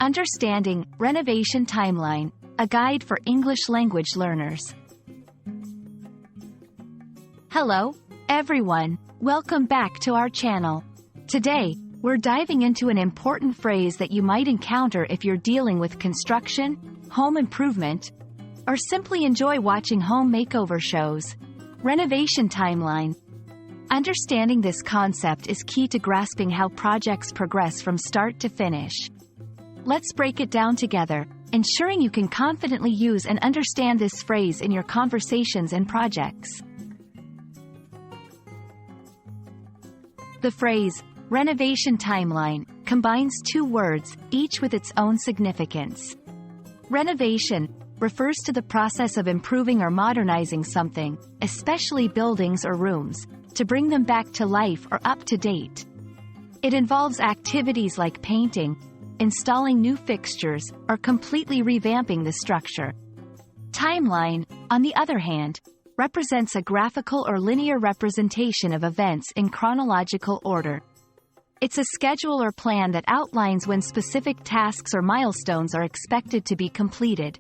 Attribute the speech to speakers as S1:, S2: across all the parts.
S1: Understanding Renovation Timeline, a guide for English language learners. Hello, everyone. Welcome back to our channel. Today, we're diving into an important phrase that you might encounter if you're dealing with construction, home improvement, or simply enjoy watching home makeover shows. Renovation timeline. Understanding this concept is key to grasping how projects progress from start to finish. Let's break it down together, ensuring you can confidently use and understand this phrase in your conversations and projects. The phrase, renovation timeline, combines two words, each with its own significance. Renovation refers to the process of improving or modernizing something, especially buildings or rooms, to bring them back to life or up to date. It involves activities like painting, installing new fixtures, or completely revamping the structure. Timeline, on the other hand, represents a graphical or linear representation of events in chronological order. It's a schedule or plan that outlines when specific tasks or milestones are expected to be completed.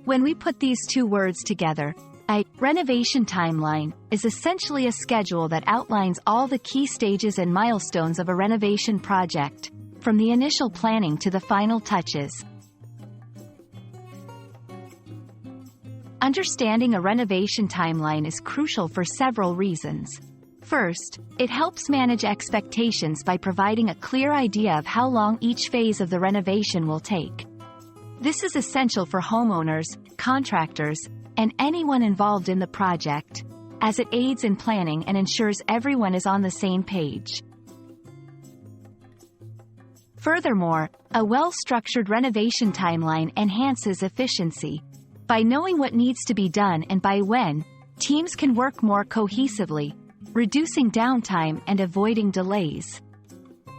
S1: When we put these two words together, a renovation timeline is essentially a schedule that outlines all the key stages and milestones of a renovation project, from the initial planning to the final touches. Understanding a renovation timeline is crucial for several reasons. First, it helps manage expectations by providing a clear idea of how long each phase of the renovation will take. This is essential for homeowners, contractors, and anyone involved in the project, as it aids in planning and ensures everyone is on the same page. Furthermore, a well-structured renovation timeline enhances efficiency. By knowing what needs to be done and by when, teams can work more cohesively, reducing downtime and avoiding delays.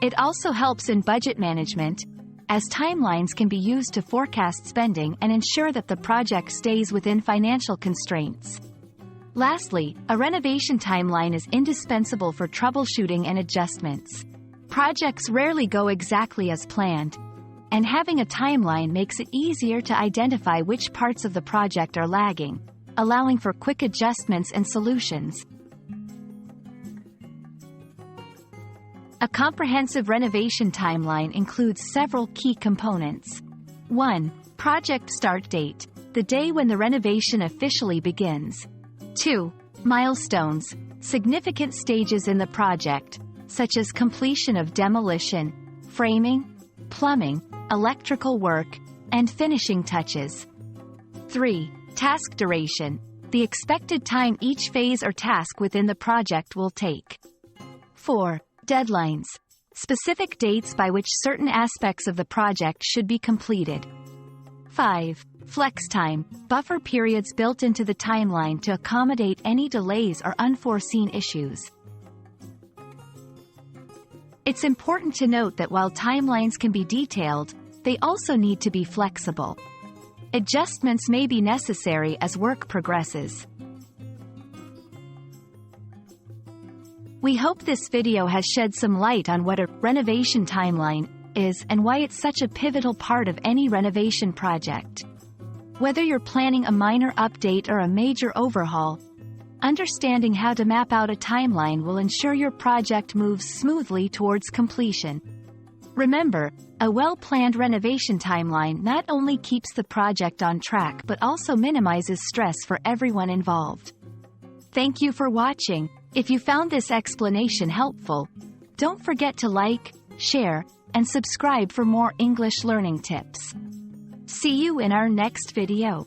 S1: It also helps in budget management, as timelines can be used to forecast spending and ensure that the project stays within financial constraints. Lastly, a renovation timeline is indispensable for troubleshooting and adjustments. Projects rarely go exactly as planned, and having a timeline makes it easier to identify which parts of the project are lagging, allowing for quick adjustments and solutions. A comprehensive renovation timeline includes several key components. 1. Project start date, the day when the renovation officially begins. 2. Milestones, significant stages in the project, such as completion of demolition, framing, plumbing, electrical work, and finishing touches. 3. Task duration, the expected time each phase or task within the project will take. 4. Deadlines, specific dates by which certain aspects of the project should be completed. 5. Flex time, buffer periods built into the timeline to accommodate any delays or unforeseen issues. It's important to note that while timelines can be detailed, they also need to be flexible. Adjustments may be necessary as work progresses. We hope this video has shed some light on what a renovation timeline is and why it's such a pivotal part of any renovation project. Whether you're planning a minor update or a major overhaul, understanding how to map out a timeline will ensure your project moves smoothly towards completion. Remember, a well-planned renovation timeline not only keeps the project on track but also minimizes stress for everyone involved. Thank you for watching. If you found this explanation helpful, don't forget to like, share, and subscribe for more English learning tips. See you in our next video.